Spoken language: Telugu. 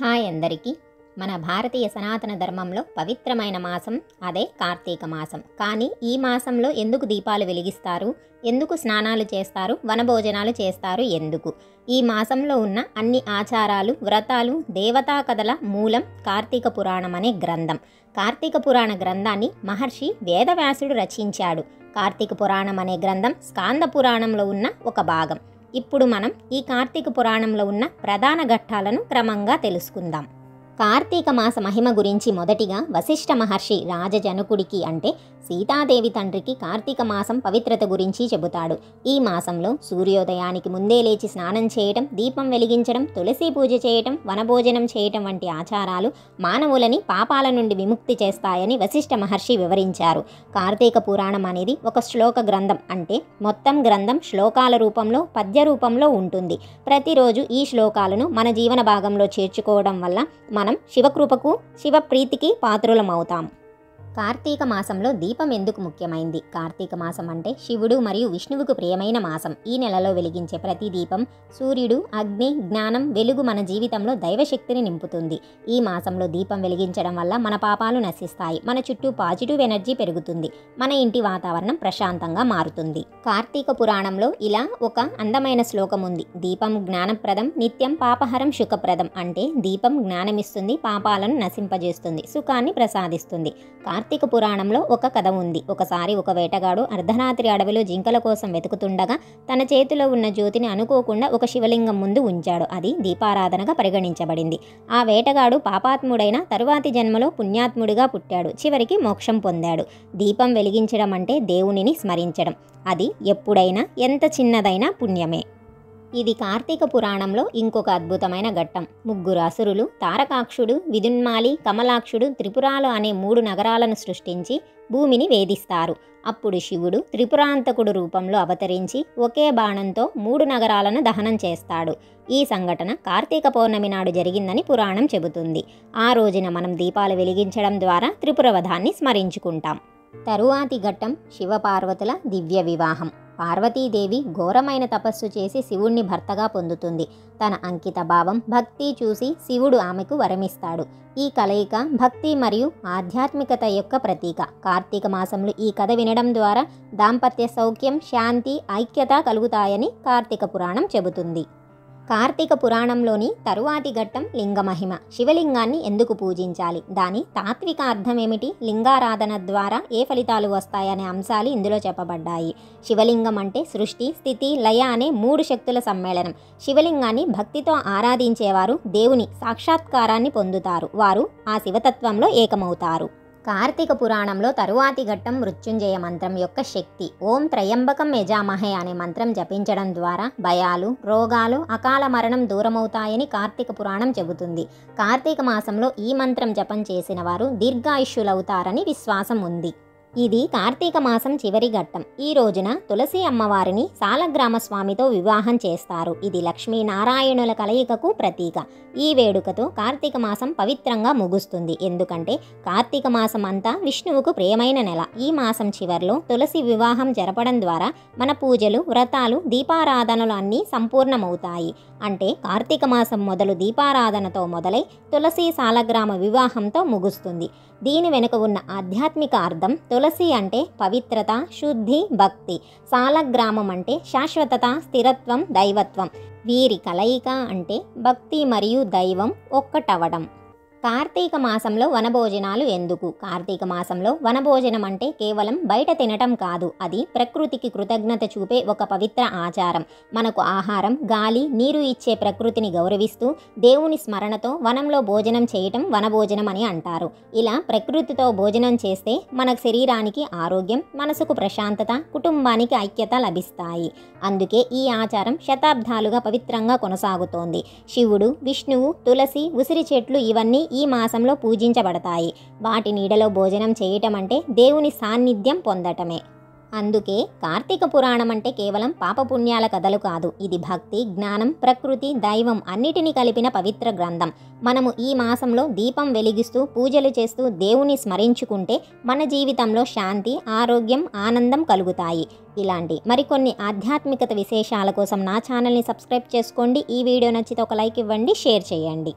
హాయ్ అందరికీ. మన భారతీయ సనాతన ధర్మంలో పవిత్రమైన మాసం అదే కార్తీక మాసం. కానీ ఈ మాసంలో ఎందుకు దీపాలు వెలిగిస్తారు, ఎందుకు స్నానాలు చేస్తారు, వనభోజనాలు చేస్తారు, ఎందుకు? ఈ మాసంలో ఉన్న అన్ని ఆచారాలు, వ్రతాలు, దేవతా కథల మూలం కార్తీక పురాణం అనే గ్రంథం. కార్తీక పురాణ గ్రంథాన్ని మహర్షి వేదవ్యాసుడు రచించాడు. కార్తీక పురాణం అనే గ్రంథం స్కాంద పురాణంలో ఉన్న ఒక భాగం. ఇప్పుడు మనం ఈ కార్తీక పురాణంలో ఉన్న ప్రధాన ఘట్టాలను క్రమంగా తెలుసుకుందాం. కార్తీక మాస మహిమ గురించి మొదటిగా వశిష్ఠ మహర్షి రాజజనకుడికి అంటే సీతాదేవి తండ్రికి కార్తీక మాసం పవిత్రత గురించి చెబుతాడు. ఈ మాసంలో సూర్యోదయానికి ముందే లేచి స్నానం చేయటం, దీపం వెలిగించడం, తులసి పూజ చేయటం, వనభోజనం చేయటం వంటి ఆచారాలు మానవులని పాపాల నుండి విముక్తి చేస్తాయని వశిష్ఠ మహర్షి వివరించారు. కార్తీక పురాణం అనేది ఒక శ్లోక గ్రంథం. అంటే మొత్తం గ్రంథం శ్లోకాల రూపంలో, పద్య రూపంలో ఉంటుంది. ప్రతిరోజు ఈ శ్లోకాలను మన జీవన భాగంలో చేర్చుకోవడం వల్ల మనం శివకృపకు, శివప్రీతికి పాత్రులమవుతాం. కార్తీక మాసంలో దీపం ఎందుకు ముఖ్యమైంది? కార్తీక మాసం అంటే శివుడు మరియు విష్ణువుకు ప్రియమైన మాసం. ఈ నెలలో వెలిగించే ప్రతి దీపం సూర్యుడు, అగ్ని, జ్ఞానం, వెలుగు మన జీవితంలో దైవశక్తిని నింపుతుంది. ఈ మాసంలో దీపం వెలిగించడం వల్ల మన పాపాలు నశిస్తాయి, మన చుట్టూ పాజిటివ్ ఎనర్జీ పెరుగుతుంది, మన ఇంటి వాతావరణం ప్రశాంతంగా మారుతుంది. కార్తీక పురాణంలో ఇలా ఒక అందమైన శ్లోకం ఉంది. దీపం జ్ఞానప్రదం, నిత్యం పాపహరం సుఖప్రదం. అంటే దీపం జ్ఞానమిస్తుంది, పాపాలను నశింపజేస్తుంది, సుఖాన్ని ప్రసాదిస్తుంది. కార్తీక పురాణంలో ఒక కథ ఉంది. ఒకసారి ఒక వేటగాడు అర్ధరాత్రి అడవిలో జింకల కోసం వెతుకుతుండగా తన చేతిలో ఉన్న జ్యోతిని అనుకోకుండా ఒక శివలింగం ముందు ఉంచాడు. అది దీపారాధనగా పరిగణించబడింది. ఆ వేటగాడు పాపాత్ముడైన తరువాతి జన్మలో పుణ్యాత్ముడిగా పుట్టాడు. చివరికి మోక్షం పొందాడు. దీపం వెలిగించడం అంటే దేవునిని స్మరించడం. అది ఎప్పుడైనా ఎంత చిన్నదైనా పుణ్యమే. ఇది కార్తీక పురాణంలో ఇంకొక అద్భుతమైన ఘట్టం. ముగ్గురు అసురులు తారకాక్షుడు, విదున్మాలి, కమలాక్షుడు త్రిపురాలు అనే 3 నగరాలను సృష్టించి భూమిని వేధిస్తారు. అప్పుడు శివుడు త్రిపురాంతకుడు రూపంలో అవతరించి ఒకే బాణంతో 3 నగరాలను దహనం చేస్తాడు. ఈ సంఘటన కార్తీక పౌర్ణమి నాడు జరిగిందని పురాణం చెబుతుంది. ఆ రోజున మనం దీపాలు వెలిగించడం ద్వారా త్రిపురవధాన్ని స్మరించుకుంటాం. తరువాతి ఘట్టం శివపార్వతుల దివ్య వివాహం. పార్వతీదేవి ఘోరమైన తపస్సు చేసి శివుణ్ణి భర్తగా పొందుతుంది. తన అంకిత భావం, భక్తి చూసి శివుడు ఆమెకు వరమిస్తాడు. ఈ కలయిక భక్తి మరియు ఆధ్యాత్మికత యొక్క ప్రతీక. కార్తీక మాసంలో ఈ కథ వినడం ద్వారా దాంపత్య సౌఖ్యం, శాంతి, ఐక్యత కలుగుతాయని కార్తీక పురాణం చెబుతుంది. కార్తీక పురాణంలోని తరువాతి ఘట్టం లింగమహిమ. శివలింగాన్ని ఎందుకు పూజించాలి, దాని తాత్విక అర్థం ఏమిటి, లింగారాధన ద్వారా ఏ ఫలితాలు వస్తాయనే అంశాలు ఇందులో చెప్పబడ్డాయి. శివలింగం అంటే సృష్టి, స్థితి, లయ అనే 3 శక్తుల సమ్మేళనం. శివలింగాన్ని భక్తితో ఆరాధించేవారు దేవుని సాక్షాత్కారాన్ని పొందుతారు. వారు ఆ శివతత్వంలో ఏకమవుతారు. కార్తీక పురాణంలో తరువాతి ఘట్టం మృత్యుంజయ మంత్రం యొక్క శక్తి. ఓం త్రయంబకం యజామహే అనే మంత్రం జపించడం ద్వారా భయాలు, రోగాలు, అకాల మరణం దూరమవుతాయని కార్తీక పురాణం చెబుతుంది. కార్తీక మాసంలో ఈ మంత్రం జపం చేసిన వారు దీర్ఘాయుష్యులవుతారని విశ్వాసం ఉంది. ఇది కార్తీక మాసం చివరి ఘట్టం. ఈ రోజున తులసి అమ్మవారిని సాలగ్రామ స్వామితో వివాహం చేస్తారు. ఇది లక్ష్మీనారాయణుల కలయికకు ప్రతీక. ఈ వేడుకతో కార్తీక మాసం పవిత్రంగా ముగుస్తుంది. ఎందుకంటే కార్తీక మాసం అంతా విష్ణువుకు ప్రియమైన నెల. ఈ మాసం చివరిలో తులసి వివాహం జరపడం ద్వారా మన పూజలు, వ్రతాలు, దీపారాధనలు అన్నీ సంపూర్ణమవుతాయి. అంటే కార్తీక మాసం మొదలు దీపారాధనతో మొదలై తులసి సాలగ్రామ వివాహంతో ముగుస్తుంది. దీని వెనుక ఉన్న ఆధ్యాత్మిక అర్థం: తులసి అంటే పవిత్రత, శుద్ధి, భక్తి. సాలగ్రామం అంటే శాశ్వతత, స్థిరత్వం, దైవత్వం. వీరి కలయిక అంటే భక్తి మరియు దైవం ఒక్కటవడం. కార్తీక మాసంలో వనభోజనాలు ఎందుకు? కార్తీక మాసంలో వనభోజనం అంటే కేవలం బయట తినటం కాదు. అది ప్రకృతికి కృతజ్ఞత చూపే ఒక పవిత్ర ఆచారం. మనకు ఆహారం, గాలి, నీరు ఇచ్చే ప్రకృతిని గౌరవిస్తూ దేవుని స్మరణతో వనంలో భోజనం చేయటం వనభోజనం అని అంటారు. ఇలా ప్రకృతితో భోజనం చేస్తే మన శరీరానికి ఆరోగ్యం, మనసుకు ప్రశాంతత, కుటుంబానికి ఐక్యత లభిస్తాయి. అందుకే ఈ ఆచారం శతాబ్దాలుగా పవిత్రంగా కొనసాగుతోంది. శివుడు, విష్ణువు, తులసి, ఉసిరి చెట్లు ఇవన్నీ ఈ మాసంలో పూజించబడతాయి. వాటి నీడలో భోజనం చేయటం అంటే దేవుని సాన్నిధ్యం పొందటమే. అందుకే కార్తీక పురాణం అంటే కేవలం పాపపుణ్యాల కథలు కాదు. ఇది భక్తి, జ్ఞానం, ప్రకృతి, దైవం అన్నిటినీ కలిపిన పవిత్ర గ్రంథం. మనము ఈ మాసంలో దీపం వెలిగిస్తూ, పూజలు చేస్తూ దేవుని స్మరించుకుంటే మన జీవితంలో శాంతి, ఆరోగ్యం, ఆనందం కలుగుతాయి. ఇలాంటి మరికొన్ని ఆధ్యాత్మికత విశేషాల కోసం నా ఛానల్ని సబ్స్క్రైబ్ చేసుకోండి. ఈ వీడియో నచ్చితే ఒక లైక్ ఇవ్వండి, షేర్ చేయండి.